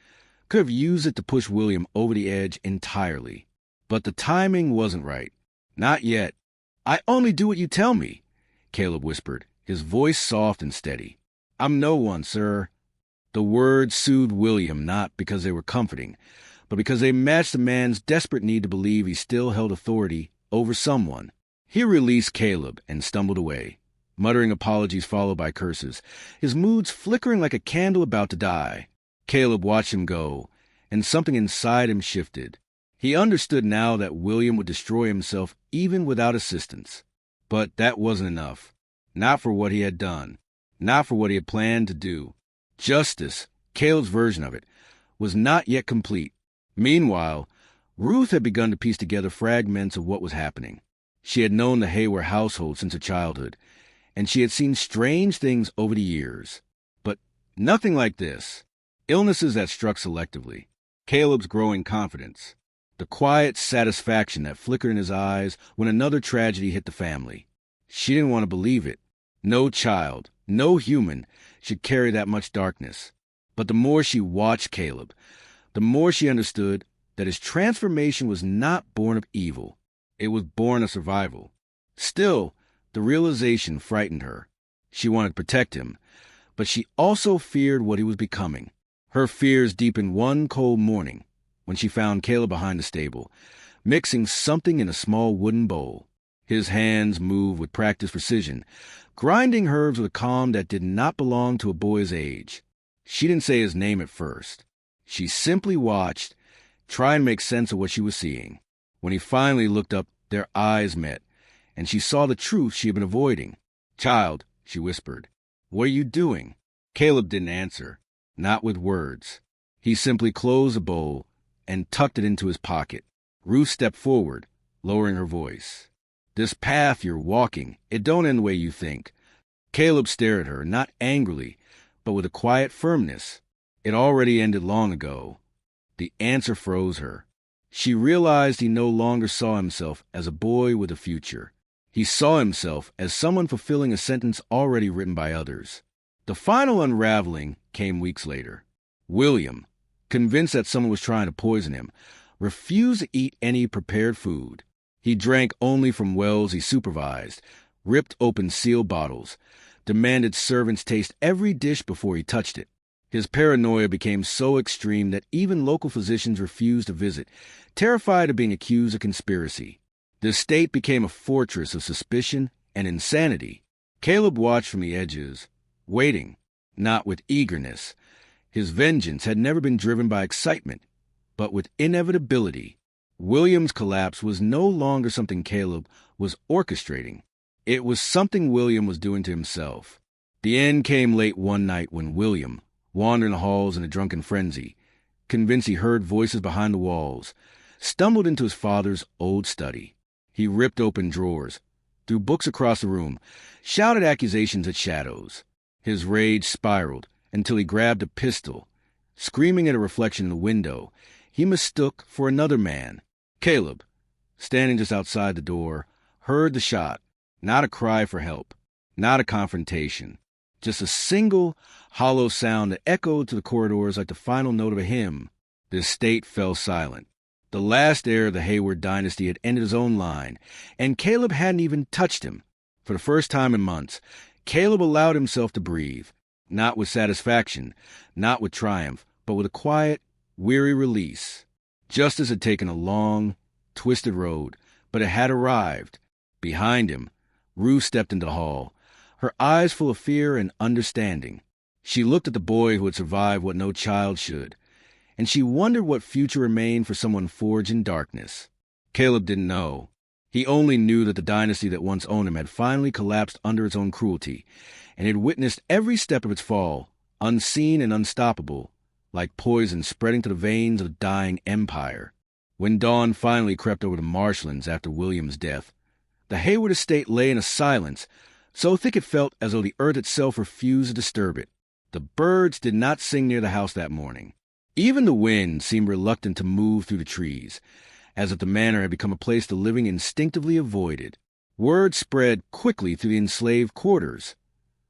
could have used it to push William over the edge entirely. But the timing wasn't right. Not yet. "I only do what you tell me," Caleb whispered, his voice soft and steady. "I'm no one, sir." The words soothed William not because they were comforting, but because they matched the man's desperate need to believe he still held authority over someone. He released Caleb and stumbled away, muttering apologies followed by curses, his moods flickering like a candle about to die. Caleb watched him go, and something inside him shifted. He understood now that William would destroy himself even without assistance. But that wasn't enough. Not for what he had done. Not for what he had planned to do. Justice, Caleb's version of it, was not yet complete. Meanwhile, Ruth had begun to piece together fragments of what was happening. She had known the Hayward household since her childhood, and she had seen strange things over the years. But nothing like this. Illnesses that struck selectively. Caleb's growing confidence. The quiet satisfaction that flickered in his eyes when another tragedy hit the family. She didn't want to believe it. No child, no human, should carry that much darkness. But the more she watched Caleb, the more she understood that his transformation was not born of evil. It was born of survival. Still, the realization frightened her. She wanted to protect him, but she also feared what he was becoming. Her fears deepened one cold morning when she found Caleb behind the stable, mixing something in a small wooden bowl. His hands moved with practiced precision, grinding herbs with a calm that did not belong to a boy's age. She didn't say his name at first. She simply watched, trying to make sense of what she was seeing. When he finally looked up, their eyes met, and she saw the truth she had been avoiding. "Child," she whispered, "what are you doing?" Caleb didn't answer, not with words. He simply closed the bowl and tucked it into his pocket. Ruth stepped forward, lowering her voice. "This path you're walking, it don't end the way you think. Caleb stared at her, not angrily, but with a quiet firmness. It already ended long ago. The answer froze her. She realized he no longer saw himself as a boy with a future. He saw himself as someone fulfilling a sentence already written by others. The final unraveling came weeks later. William, convinced that someone was trying to poison him, refused to eat any prepared food. He drank only from wells he supervised, ripped open sealed bottles, demanded servants taste every dish before he touched it. His paranoia became so extreme that even local physicians refused to visit, terrified of being accused of conspiracy. The estate became a fortress of suspicion and insanity. Caleb watched from the edges, waiting, not with eagerness. His vengeance had never been driven by excitement, but with inevitability. William's collapse was no longer something Caleb was orchestrating. It was something William was doing to himself. The end came late one night when William, wandering the halls in a drunken frenzy, convinced he heard voices behind the walls, stumbled into his father's old study. He ripped open drawers, threw books across the room, shouted accusations at shadows. His rage spiraled until he grabbed a pistol. Screaming at a reflection in the window, he mistook for another man. Caleb, standing just outside the door, heard the shot. Not a cry for help, not a confrontation, just a single, hollow sound that echoed to the corridors like the final note of a hymn. The estate fell silent. The last heir of the Hayward dynasty had ended his own line, and Caleb hadn't even touched him. For the first time in months, Caleb allowed himself to breathe, not with satisfaction, not with triumph, but with a quiet, weary release. Justice had taken a long, twisted road, but it had arrived. Behind him, Ruth stepped into the hall, her eyes full of fear and understanding. She looked at the boy who had survived what no child should, and she wondered what future remained for someone forged in darkness. Caleb didn't know. He only knew that the dynasty that once owned him had finally collapsed under its own cruelty, and had witnessed every step of its fall, unseen and unstoppable, like poison spreading to the veins of the dying empire. When dawn finally crept over the marshlands after William's death, the Hayward estate lay in a silence so thick it felt as though the earth itself refused to disturb it. The birds did not sing near the house that morning. Even the wind seemed reluctant to move through the trees, as if the manor had become a place the living instinctively avoided. Word spread quickly through the enslaved quarters,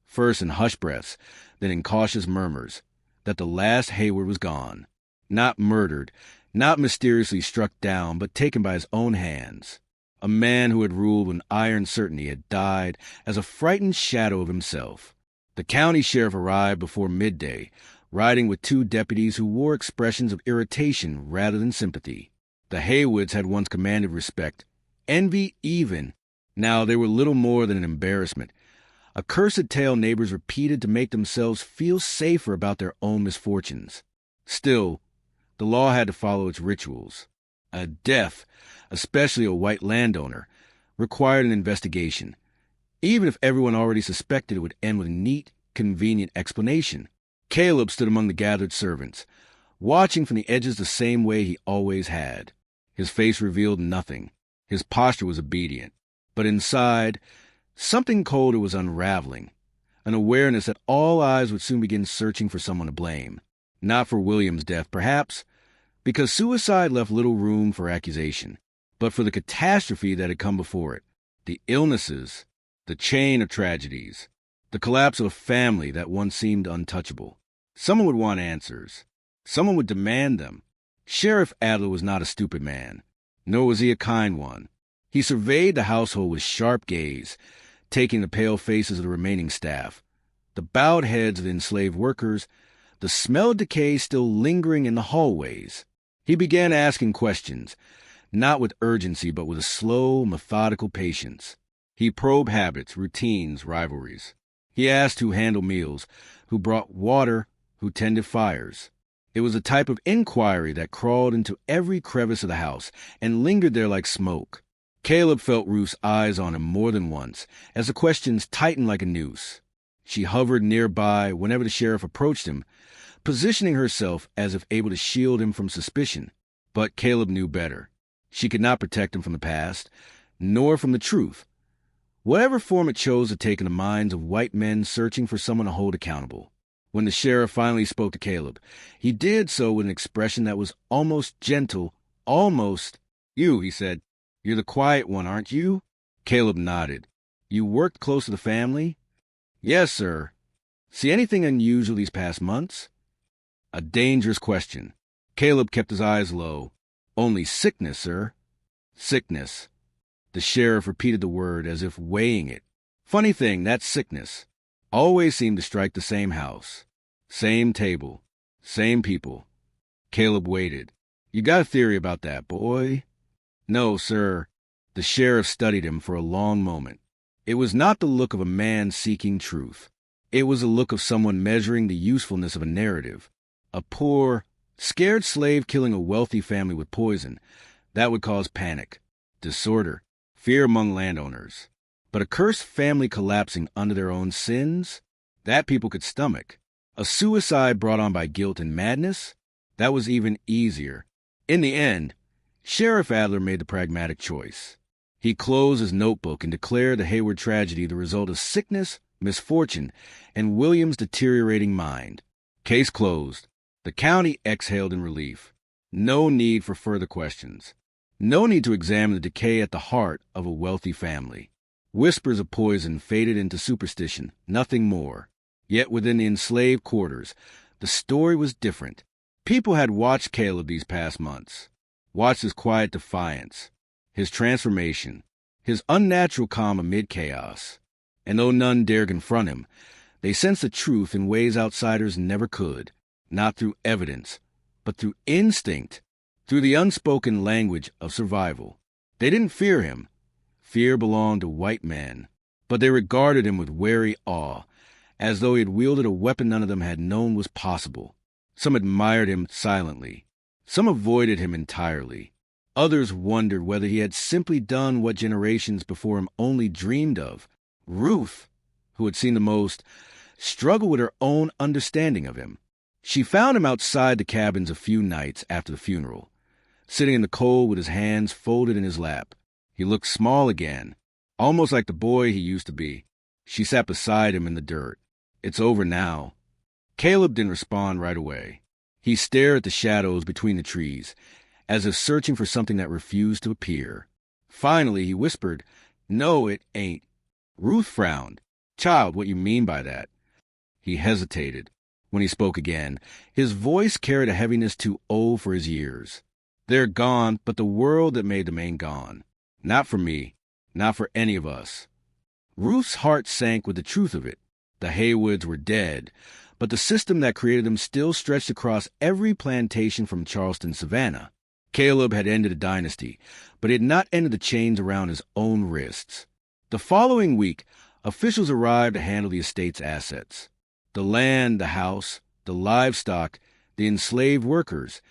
first in hushed breaths, then in cautious murmurs, that the last Hayward was gone. Not murdered, not mysteriously struck down, but taken by his own hands. A man who had ruled with iron certainty had died as a frightened shadow of himself. The county sheriff arrived before midday, riding with two deputies who wore expressions of irritation rather than sympathy. The Haywoods had once commanded respect, envy even. Now they were little more than an embarrassment, a cursed tale neighbors repeated to make themselves feel safer about their own misfortunes. Still, the law had to follow its rituals. A death, especially a white landowner, required an investigation. Even if everyone already suspected, it would end with a neat, convenient explanation. Caleb stood among the gathered servants, watching from the edges the same way he always had. His face revealed nothing. His posture was obedient. But inside, something colder was unraveling, an awareness that all eyes would soon begin searching for someone to blame. Not for William's death, perhaps, because suicide left little room for accusation, but for the catastrophe that had come before it, the illnesses, the chain of tragedies, the collapse of a family that once seemed untouchable. Someone would want answers. Someone would demand them. Sheriff Adler was not a stupid man, nor was he a kind one. He surveyed the household with sharp gaze, taking the pale faces of the remaining staff, the bowed heads of the enslaved workers, the smell of decay still lingering in the hallways. He began asking questions, not with urgency but with a slow, methodical patience. He probed habits, routines, rivalries. He asked who handled meals, who brought water, who tended fires. It was a type of inquiry that crawled into every crevice of the house and lingered there like smoke. Caleb felt Ruth's eyes on him more than once, as the questions tightened like a noose. She hovered nearby whenever the sheriff approached him, positioning herself as if able to shield him from suspicion. But Caleb knew better. She could not protect him from the past, nor from the truth. whatever form it chose to take in the minds of white men searching for someone to hold accountable. When the sheriff finally spoke to Caleb, he did so with an expression that was almost gentle, almost. "You," he said. "You're the quiet one, aren't you?" Caleb nodded. "You worked close to the family?" "Yes, sir." "See anything unusual these past months?" A dangerous question. Caleb kept his eyes low. "Only sickness, sir." "Sickness." The sheriff repeated the word as if weighing it. "Funny thing, that sickness always seemed to strike the same house. Same table. Same people." Caleb waited. "You got a theory about that, boy?" "No, sir." The sheriff studied him for a long moment. It was not the look of a man seeking truth. It was the look of someone measuring the usefulness of a narrative. A poor, scared slave killing a wealthy family with poison. That would cause panic, disorder, fear among landowners. But a cursed family collapsing under their own sins? That people could stomach. A suicide brought on by guilt and madness? That was even easier. In the end, Sheriff Adler made the pragmatic choice. He closed his notebook and declared the Hayward tragedy the result of sickness, misfortune, and William's deteriorating mind. Case closed. The county exhaled in relief. No need for further questions. No need to examine the decay at the heart of a wealthy family. Whispers of poison faded into superstition, nothing more. Yet within the enslaved quarters, the story was different. People had watched Caleb these past months, watched his quiet defiance, his transformation, his unnatural calm amid chaos. And though none dared confront him, they sensed the truth in ways outsiders never could. Not through evidence, but through instinct, through the unspoken language of survival. They didn't fear him. Fear belonged to white men. But they regarded him with wary awe, as though he had wielded a weapon none of them had known was possible. Some admired him silently. Some avoided him entirely. Others wondered whether he had simply done what generations before him only dreamed of. Ruth, who had seen the most, struggled with her own understanding of him. She found him outside the cabins a few nights after the funeral, sitting in the cold with his hands folded in his lap. He looked small again, almost like the boy he used to be. She sat beside him in the dirt. "It's over now." Caleb didn't respond right away. He stared at the shadows between the trees, as if searching for something that refused to appear. Finally, he whispered, "No, it ain't." Ruth frowned. "Child, what you mean by that?" He hesitated. When he spoke again, his voice carried a heaviness too old for his years. "They're gone, but the world that made them ain't gone. Not for me. Not for any of us." Ruth's heart sank with the truth of it. The Haywoods were dead, but the system that created them still stretched across every plantation from Charleston, Savannah. Caleb had ended a dynasty, but he had not ended the chains around his own wrists. The following week, officials arrived to handle the estate's assets. The land, the house, the livestock, the enslaved workers.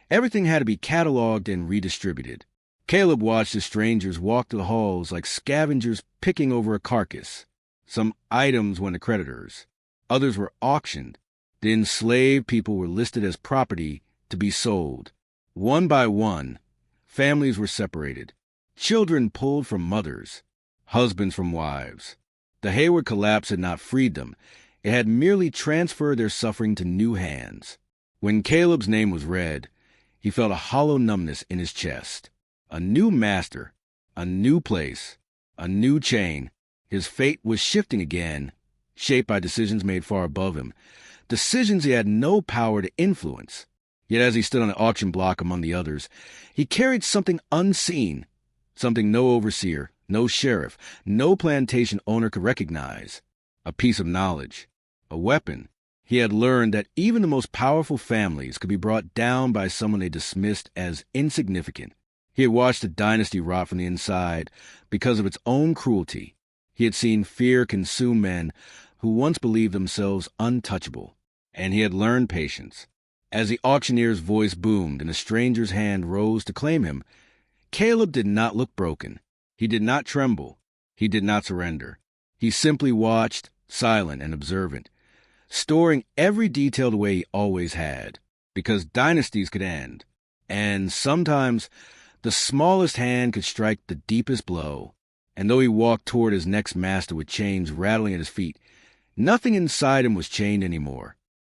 Everything had to be cataloged and redistributed. Caleb watched the strangers walk through the halls like scavengers picking over a carcass. Some items went to creditors. Others were auctioned. The enslaved people were listed as property to be sold. One by one, families were separated. Children pulled from mothers. Husbands from wives. The Hayward collapse had not freed them. It had merely transferred their suffering to new hands. When Caleb's name was read, he felt a hollow numbness in his chest. A new master, a new place, a new chain. His fate was shifting again, shaped by decisions made far above him, decisions he had no power to influence. Yet as he stood on the auction block among the others, he carried something unseen, something no overseer, no sheriff, no plantation owner could recognize. A piece of knowledge. A weapon. He had learned that even the most powerful families could be brought down by someone they dismissed as insignificant. He had watched the dynasty rot from the inside because of its own cruelty. He had seen fear consume men who once believed themselves untouchable. And he had learned patience. As the auctioneer's voice boomed and a stranger's hand rose to claim him, Caleb did not look broken. He did not tremble. He did not surrender. He simply watched, silent and observant, storing every detail the way he always had, because dynasties could end, and sometimes the smallest hand could strike the deepest blow, and though he walked toward his next master with chains rattling at his feet, nothing inside him was chained anymore.